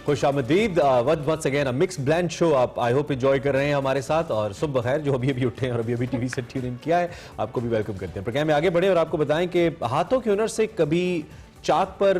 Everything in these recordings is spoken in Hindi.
खुशामदीद once again a mix blend show. आप आई होप एंजॉय कर रहे हैं हमारे साथ, और सुबह खैर जो अभी उठे हैं और अभी टीवी से ट्यून इन किया है, आपको भी वेलकम करते हैं। प्रोग्राम में आगे बढ़े और आपको बताएं कि हाथों के हुनर से कभी चाक पर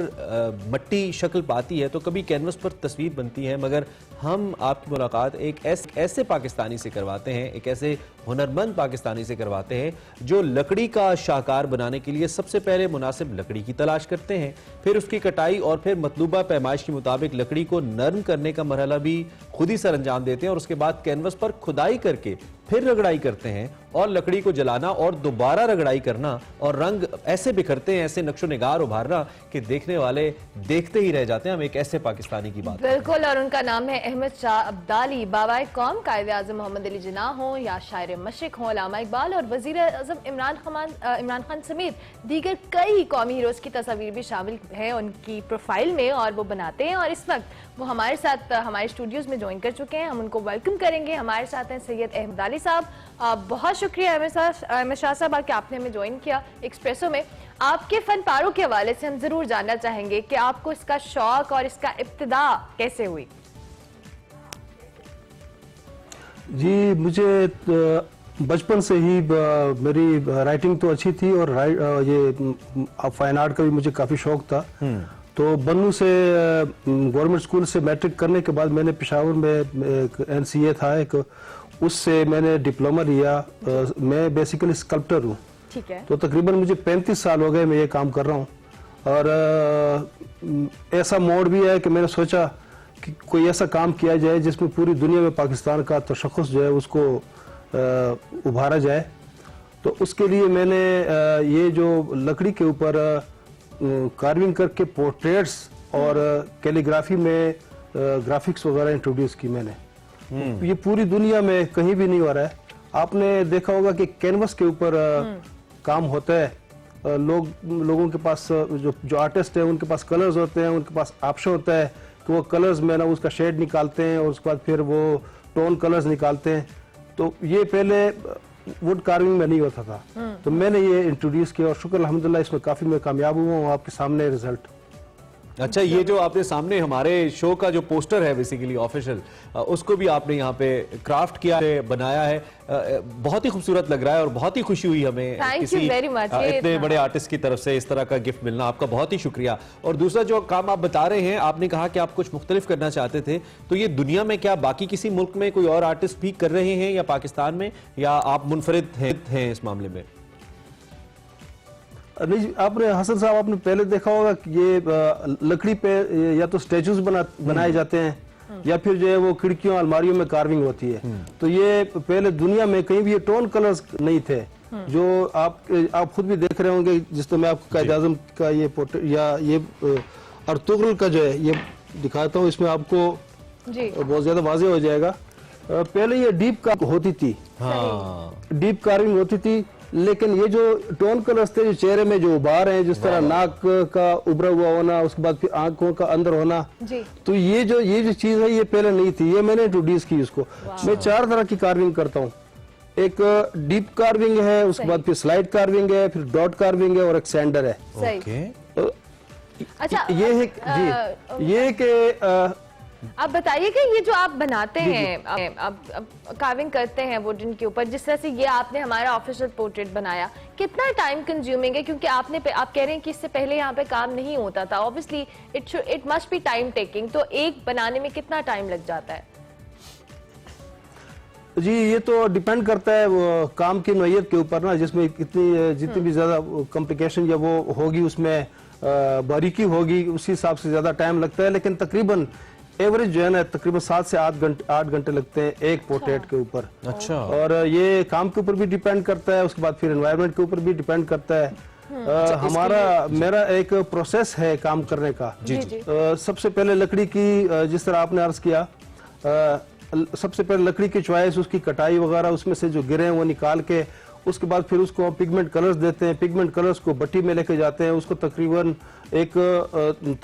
मट्टी शक्ल पाती है तो कभी कैनवस पर तस्वीर बनती है, मगर हम आपकी मुलाकात एक ऐसे पाकिस्तानी से करवाते हैं, एक ऐसे हुनरमंद पाकिस्तानी से करवाते हैं जो लकड़ी का शाहकार बनाने के लिए सबसे पहले मुनासिब लकड़ी की तलाश करते हैं, फिर उसकी कटाई और फिर मतलूबा पैमाइश के मुताबिक लकड़ी को नरम करने का मरहला भी खुद ही सर अंजाम देते हैं, और उसके बाद कैनवस पर खुदाई करके फिर रगड़ाई करते हैं और लकड़ी को जलाना और दोबारा रगड़ाई करना और रंग ऐसे बिखरते हैं, ऐसे नक्शो निगार उभारना कि देखने वाले देखते ही रह जाते हैं। हम एक ऐसे पाकिस्तानी की बात बिल्कुल, और उनका नाम है अहमद शाह अब्दाली। बाबाए कौम कायदे आज़म मोहम्मद अली जिन्ना हो या शायर मशरिक हो अल्लामा इकबाल और वज़ीर आज़म इमरान खान समेत दीगर कई कौमी हीरोज़ की तस्वीर भी शामिल है उनकी प्रोफाइल में, और वो बनाते हैं। और इस वक्त वो हमारे साथ हमारे स्टूडियोज में ज्वाइन कर चुके हैं। हम उनको वेलकम करेंगे। हमारे साथ हैं सैयद अहमद अली साहब। बहुत शुक्रिया अहमद शाह साहब कि आपने हमें ज्वाइन किया एक्सप्रेसो में। आपके फन पारों के हवाले से हम जरूर जानना चाहेंगे कि आपको इसका शौक और इसका इब्तिदा कैसे हुई? जी, मुझे बचपन से ही मेरी राइटिंग तो अच्छी थी और ये फाइन आर्ट का भी मुझे काफ़ी शौक था। तो बन्नू से गवर्नमेंट स्कूल से मैट्रिक करने के बाद मैंने पेशावर में एक NCA था एक, उससे मैंने डिप्लोमा लिया। मैं बेसिकली स्कल्प्टर हूँ। ठीक है। तो तकरीबन मुझे 35 साल हो गए मैं ये काम कर रहा हूँ, और ऐसा मोड़ भी है कि मैंने सोचा कि कोई ऐसा काम किया जाए जिसमें पूरी दुनिया में पाकिस्तान का तशख़्ख़ुस जो है उसको उभारा जाए। तो उसके लिए मैंने ये जो लकड़ी के ऊपर कार्विंग करके पोर्ट्रेट्स और कैलीग्राफी में ग्राफिक्स वगैरह इंट्रोड्यूस की मैंने। तो ये पूरी दुनिया में कहीं भी नहीं हो रहा है। आपने देखा होगा कि कैनवस के ऊपर काम होता है, लोगों के पास जो आर्टिस्ट है उनके पास कलर्स होते हैं, उनके पास ऑप्शन होता है कि वो कलर्स में ना उसका शेड निकालते हैं और उसके बाद फिर वो टोन कलर्स निकालते हैं। तो ये पहले वुड कार्विंग में नहीं होता था, तो मैंने ये इंट्रोड्यूस किया और शुक्र अल्हम्दुलिल्लाह इसमें काफ़ी मैं कामयाब हुआ हूँ। आपके सामने रिजल्ट। अच्छा, ये जो आपने सामने हमारे शो का जो पोस्टर है बेसिकली ऑफिशियल, उसको भी आपने यहाँ पे क्राफ्ट किया है, बनाया है, बहुत ही खूबसूरत लग रहा है और बहुत ही खुशी हुई हमें किसी इतने बड़े आर्टिस्ट की तरफ से इस तरह का गिफ्ट मिलना। आपका बहुत ही शुक्रिया। और दूसरा जो काम आप बता रहे हैं, आपने कहा कि आप कुछ मुख्तलिफ करना चाहते थे, तो ये दुनिया में क्या बाकी किसी मुल्क में कोई और आर्टिस्ट भी कर रहे हैं या पाकिस्तान में, या आप मुनफरिद हैं इस मामले में? नहीं, आपने हसन साहब आपने पहले देखा होगा कि ये लकड़ी पे या तो स्टेचूज बनाए जाते हैं या फिर जो है वो खिड़कियों अलमारियों में कार्विंग होती है। तो ये पहले दुनिया में कहीं भी ये टोन कलर्स नहीं थे, जो आप खुद भी देख रहे होंगे। जिस तो मैं आपको कायदे आज़म का ये पोर्ट्रेट या ये अर्तुगरुल का जो है ये दिखाता हूँ, इसमें आपको बहुत ज्यादा वाज़ेह हो जाएगा। पहले ये डीप का होती थी, डीप कार्विंग होती थी, लेकिन ये जो टोन कलर्स थे जो चेहरे में जो उभार हैं, जिस तरह नाक का उभरा हुआ होना, उसके बाद फिर आंखों का अंदर होना, तो ये जो चीज है ये पहले नहीं थी, ये मैंने इंट्रोड्यूस की इसको। मैं 4 तरह की कार्विंग करता हूँ। एक डीप कार्विंग है, उसके बाद फिर स्लाइड कार्विंग है, फिर डॉट कार्विंग है और एक सैंडर है। अच्छा, ये है जी, ये कि आप बताइए कि ये जो आप बनाते हैं, आप कार्विंग करते हैं वुडन के ऊपर, जिस तरह से ये आपने हमारा ऑफिशियल पोर्ट्रेट बनाया, कितना टाइम कंज्यूमिंग है? क्योंकि आप कह रहे हैं कि इससे पहले यहाँ पे काम नहीं होता था। Obviously it must be time taking. तो एक बनाने में कितना टाइम लग जाता है? जी, ये तो डिपेंड करता है वो काम की नौइयत के ऊपर ना, जिसमें जितनी भी ज्यादा कॉम्प्लिकेशन या वो होगी, उसमें बारीकी होगी, उसी हिसाब से ज्यादा टाइम लगता है। लेकिन तकरीबन एवरेज जो है ना तकरीबन 7 से 8 घंटे लगते हैं एक पोर्ट्रेट के ऊपर। अच्छा। और ये काम के ऊपर भी डिपेंड करता है, उसके बाद फिर एनवायरनमेंट के ऊपर भी डिपेंड करता है। मेरा एक प्रोसेस है काम करने का। सबसे पहले लकड़ी की, जिस तरह आपने अर्ज किया, सबसे पहले लकड़ी की चॉइस, उसकी कटाई वगैरह, उसमें से जो गिरे हैं वो निकाल के, उसके बाद फिर उसको पिगमेंट कलर्स देते हैं। पिगमेंट कलर्स को भट्टी में लेके जाते हैं, उसको तकरीबन एक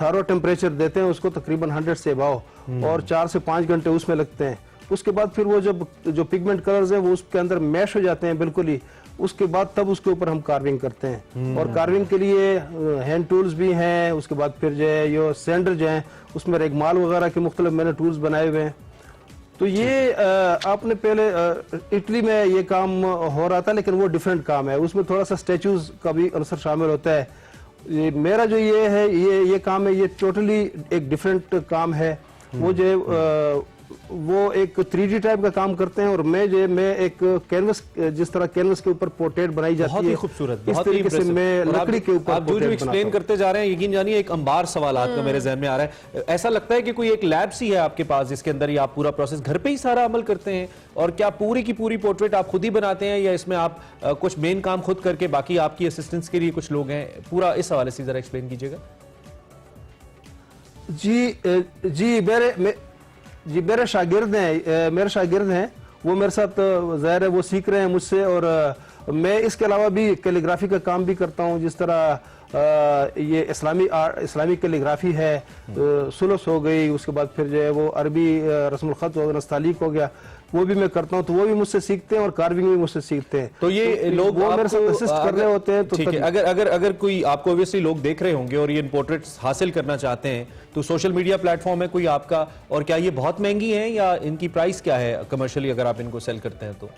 थारो टेम्परेचर देते हैं, उसको तकरीबन 100 से अबाव, और 4 से 5 घंटे उसमें लगते हैं। उसके बाद फिर वो जो पिगमेंट कलर्स हैं वो उसके अंदर मैश हो जाते हैं बिल्कुल ही, उसके बाद तब उसके ऊपर हम कार्विंग करते हैं। और कार्विंग के लिए हैंड टूल्स भी हैं, उसके बाद फिर जो है ये सैंडर जो है उसमें रेगमाल वगैरह के मुख्तलिफ मैंने टूल्स बनाए हुए हैं। तो ये आपने पहले इटली में ये काम हो रहा था, लेकिन वो डिफरेंट काम है, उसमें थोड़ा सा स्टैचूज का भी अंसर शामिल होता है। ये मेरा जो ये है ये काम है, ये टोटली एक डिफरेंट काम है। वो जो वो एक 3D टाइप का काम करते हैं, और मैं एक कैनवस, जिस तरह कैनवस के ऊपर पोर्ट्रेट बनाई जाती है, बहुत ही खूबसूरत, इस तरीके से मैं लकड़ी के ऊपर आप जो एक्सप्लेन करते जा रहे हैं, यकीन जानिए एक अंबार सवालात का मेरे जहन में आ रहा है। ऐसा लगता है कि कोई एक लैब सी है आपके पास जिसके अंदर ही आप पूरा प्रोसेस घर पे ही सारा अमल करते हैं, और क्या पूरी की पूरी पोर्ट्रेट आप खुद ही बनाते हैं, या इसमें आप कुछ मेन काम खुद करके बाकी आपकी असिस्टेंट्स के लिए कुछ लोग हैं? पूरा इस हवाले से जरा एक्सप्लेन कीजिएगा। जी मेरे शागिर्द हैं, वो मेरे साथ ज़ाहिर है वो सीख रहे हैं मुझसे, और मैं इसके अलावा भी कैलीग्राफी का काम भी करता हूँ। जिस तरह ये इस्लामी कैलीग्राफी है, सुलस हो गई, उसके बाद फिर जो है वो अरबी रस्मुल खत और नस्तालीक हो गया, वो भी मैं करता हूँ। तो वो भी मुझसे सीखते हैं और कार्विंग भी मुझसे सीखते हैं। तो ये लोग वो मेरे साथ असिस्ट कर रहे होते हैं। तो ठीक है, अगर कोई आपको ऑब्वियसली लोग देख रहे होंगे और ये पोर्ट्रेट्स हासिल करना चाहते हैं, तो सोशल मीडिया प्लेटफॉर्म है कोई आपका, और क्या ये बहुत महंगी है या इनकी प्राइस क्या है कमर्शियली अगर आप इनको सेल करते हैं तो?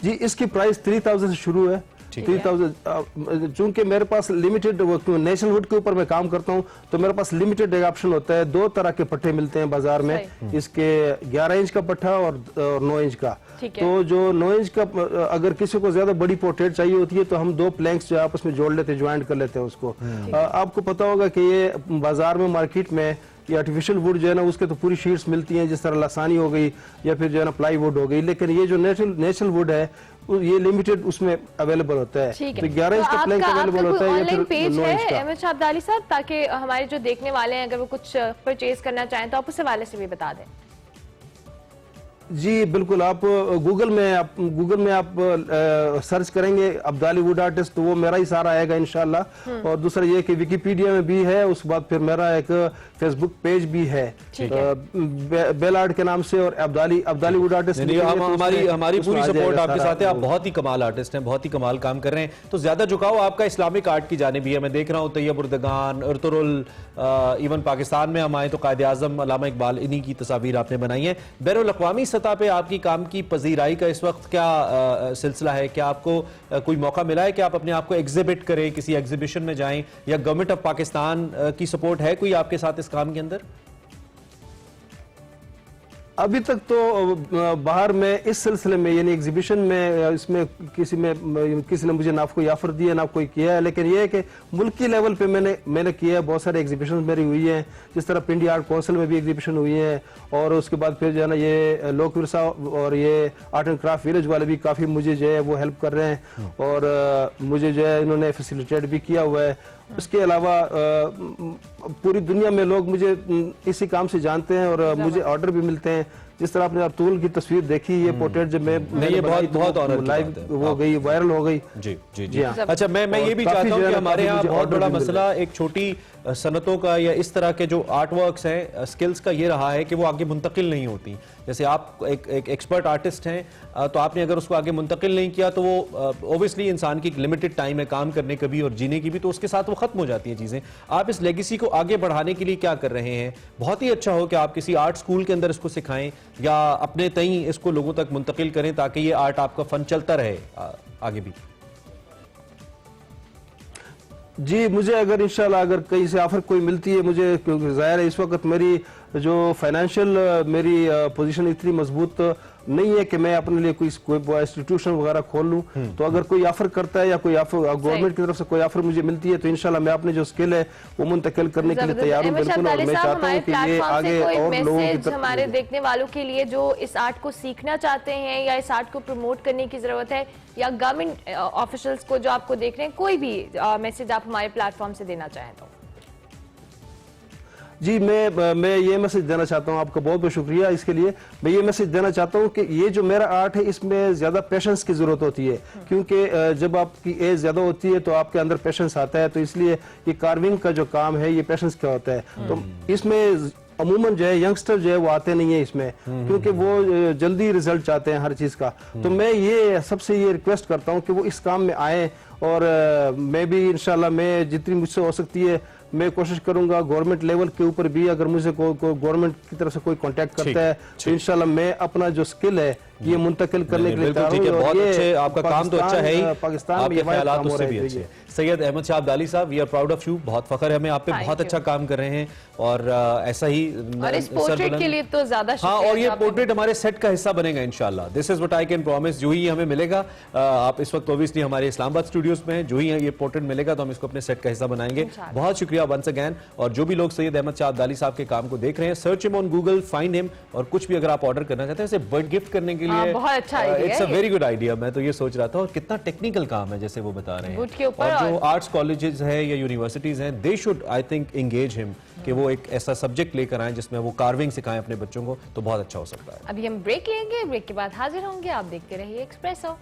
जी इसकी प्राइस 3000 से शुरू है। 3000, चूंकि मेरे पास लिमिटेड नेशनल वुड के ऊपर मैं काम करता हूं, तो मेरे पास लिमिटेड एक ऑप्शन होता है। 2 तरह के पट्टे मिलते हैं बाजार में, इसके 11 इंच का पट्टा और 9 इंच का। तो जो 9 इंच का, अगर किसी को ज्यादा बड़ी पोर्ट्रेट चाहिए होती है तो हम 2 प्लैंक्स जो आपस में जोड़ लेते हैं, ज्वाइंट कर लेते हैं उसको। आपको पता होगा कि ये बाजार में, मार्केट में ये आर्टिफिशियल वुड जो है ना, उसके तो पूरी शीट्स मिलती हैं, जिस तरह लसानी हो गई या फिर जो है ना प्लाई वुड हो गई, लेकिन ये जो नेचुरल वुड है ये लिमिटेड उसमें अवेलेबल होता है। तो 11 इंच का प्लैंक अवेलेबल होता है, या फिर 9 इंच का। अहमद शाह अब्दाली साहब, ताकि हमारे जो देखने वाले हैं अगर वो कुछ परचेज करना चाहें तो आप उस हवाले से भी बता दें। जी बिल्कुल, आप गूगल में आप सर्च करेंगे अब्दाली वुड आर्टिस्ट, तो वो मेरा ही सारा आएगा इंशाल्लाह। और दूसरा ये कि विकिपीडिया में भी है, उसके बाद फिर मेरा एक फेसबुक पेज भी है बेल आर्ट के नाम से, और अब्दाली वुड आर्टिस्ट। हमारी पूरी सपोर्ट आपके साथ है। आप बहुत ही कमाल आर्टिस्ट हैं, बहुत ही कमाल काम कर रहे हैं। तो ज्यादा झुकाव आपका इस्लामिक आर्ट की जानिब भी है। मैं देख रहा हूँ तैयब उर्दगान, अर्तुरुल, इवन पाकिस्तान में हम आए तो कायदे आजम अल्लामा इकबाल, इन्हीं की तस्वीर आपने बनाई है। बैनुल अक़वामी सतह पे आपकी काम की पजीराई का इस वक्त क्या सिलसिला है? क्या आपको कोई मौका मिला है कि आप अपने आप को एग्जिबिट करें, किसी एग्जीबिशन में जाएं, या गवर्नमेंट ऑफ पाकिस्तान की सपोर्ट है कोई आपके साथ इस काम के अंदर? अभी तक तो बाहर में इस सिलसिले में, यानी एग्जीबिशन में, इसमें किसी ने मुझे ना कोई ऑफर दिया ना कोई किया है। लेकिन ये है कि मुल्की लेवल पे मैंने किया है। बहुत सारे एग्जीबिशन मेरी हुई हैं, जिस तरह पिंडी आर्ट काउंसिल में भी एग्जीबिशन हुई है, और उसके बाद फिर जो है ना ये लोक विरसा और ये आर्ट एंड क्राफ्ट विलेज वाले भी काफी मुझे जो है वो हेल्प कर रहे हैं, और मुझे जो है इन्होंने फैसिलिटेट भी किया हुआ है। उसके अलावा पूरी दुनिया में लोग मुझे इसी काम से जानते हैं, और मुझे ऑर्डर भी मिलते हैं। जिस तरह आपने अर्तुगरुल की तस्वीर देखी, ये पोर्ट्रेट जब मैं बहुत लाइव हो गई, वायरल हो गई। जी। अच्छा, मैं ये भी चाहता हूँ कि हमारे यहाँ बहुत बड़ा मसला एक छोटी सनतों का या इस तरह के जो आर्ट वर्क्स हैं, स्किल्स का ये रहा है कि वो आगे मुंतकिल नहीं होती। जैसे आप एक एक्सपर्ट आर्टिस्ट हैं, तो आपने अगर उसको आगे मुंतकिल नहीं किया तो वो ऑब्वियसली इंसान की लिमिटेड टाइम है काम करने का भी और जीने की भी, तो उसके साथ वो खत्म हो जाती है चीजें। आप इस लेगेसी को आगे बढ़ाने के लिए क्या कर रहे हैं? बहुत ही अच्छा हो कि आप किसी आर्ट स्कूल के अंदर इसको सिखाएं या अपने तई इसको लोगों तक मुंतकिल करें, ताकि ये आर्ट आपका फन चलता रहे आगे भी। जी मुझे अगर इंशाल्लाह अगर कहीं से ऑफर कोई मिलती है मुझे, क्योंकि जाहिर है इस वक्त मेरी जो फाइनेंशियल मेरी पोजीशन इतनी मजबूत नहीं है कि मैं अपने लिए कोई इंस्टीट्यूशन वगैरह खोल लूं। तो अगर कोई ऑफर करता है या कोई ऑफर गवर्नमेंट की तरफ से कोई ऑफर मुझे मिलती है, तो इंशाल्लाह मैं अपने जो स्किल है वो मुंतकिल करने के लिए तैयार हूं। बिल्कुल, और मैं चाहता हूं कि ये आगे और लोगों की तरफ, हमारे देखने वालों के लिए जो इस आर्ट को सीखना चाहते हैं या इस आर्ट को प्रमोट करने की जरूरत है, या गवर्नमेंट ऑफिशियल्स को जो आपको देख रहे हैं, कोई भी मैसेज आप हमारे प्लेटफॉर्म से देना चाहें तो? जी, मैं ये मैसेज देना चाहता हूँ, आपका बहुत बहुत शुक्रिया इसके लिए। मैं ये मैसेज देना चाहता हूँ कि ये जो मेरा आर्ट है इसमें ज्यादा पेशेंस की जरूरत होती है, क्योंकि जब आपकी एज ज्यादा होती है तो आपके अंदर पेशेंस आता है, तो इसलिए ये कार्विंग का जो काम है ये पेशेंस का होता है। तो इसमें अमूमन जो है यंगस्टर जो है वो आते नहीं है इसमें, क्योंकि वो जल्दी रिजल्ट चाहते हैं हर चीज का। तो मैं ये सबसे ये रिक्वेस्ट करता हूँ कि वो इस काम में आए, और मैं भी इंशाल्लाह मैं जितनी मुझसे हो सकती है मैं कोशिश करूंगा। गवर्नमेंट लेवल के ऊपर भी अगर मुझे गवर्नमेंट की तरफ से कोई कांटेक्ट करता है तो इंशाल्लाह मैं अपना जो स्किल है ये मुंतकिल करने के लिए तैयार हूं। बहुत अच्छे, आपका काम तो अच्छा है ही, पाकिस्तान आपके ख्यालात उससे भी अच्छे। सैयद अहमद शाह अब्दाली साहब, we are proud of you, बहुत फख्र है हमें आप पे, बहुत अच्छा काम कर रहे हैं और ऐसा ही और इस पोर्ट्रेट के लिए तो ज्यादा हाँ, और ये पोर्ट्रेट हमारे सेट का हिस्सा बनेगा इंशाल्लाह। This is what I can promise. जो ही हमें मिलेगा, आप इस वक्त ऑब्वियसली हमारे इस्लामाबाद स्टूडियोज में हैं, जो ही ये पोर्ट्रेट मिलेगा तो हम इसको अपने सेट का हिस्सा बनाएंगे। बहुत शुक्रिया वंस अगेन। और जो भी लोग सैयद अहमद शाह अब्दाली साहब के काम को देख रहे हैं, search him on Google, find him, और कुछ भी अगर आप ऑर्डर करना चाहते हैं जैसे बर्थ गिफ्ट करने के लिए, बहुत अच्छा it's a very good idea. मैं तो ये सोच रहा था, और कितना टेक्निकल काम है जैसे वो बता रहे हैं। और जो आर्ट्स कॉलेजेस हैं या यूनिवर्सिटीज हैं, they should I think engage him कि वो एक ऐसा सब्जेक्ट लेकर आए जिसमें वो कार्विंग सिखाएं अपने बच्चों को, तो बहुत अच्छा हो सकता है। अभी हम ब्रेक लेंगे, ब्रेक के बाद हाजिर होंगे। आप देखते रहिए एक्सप्रेसो।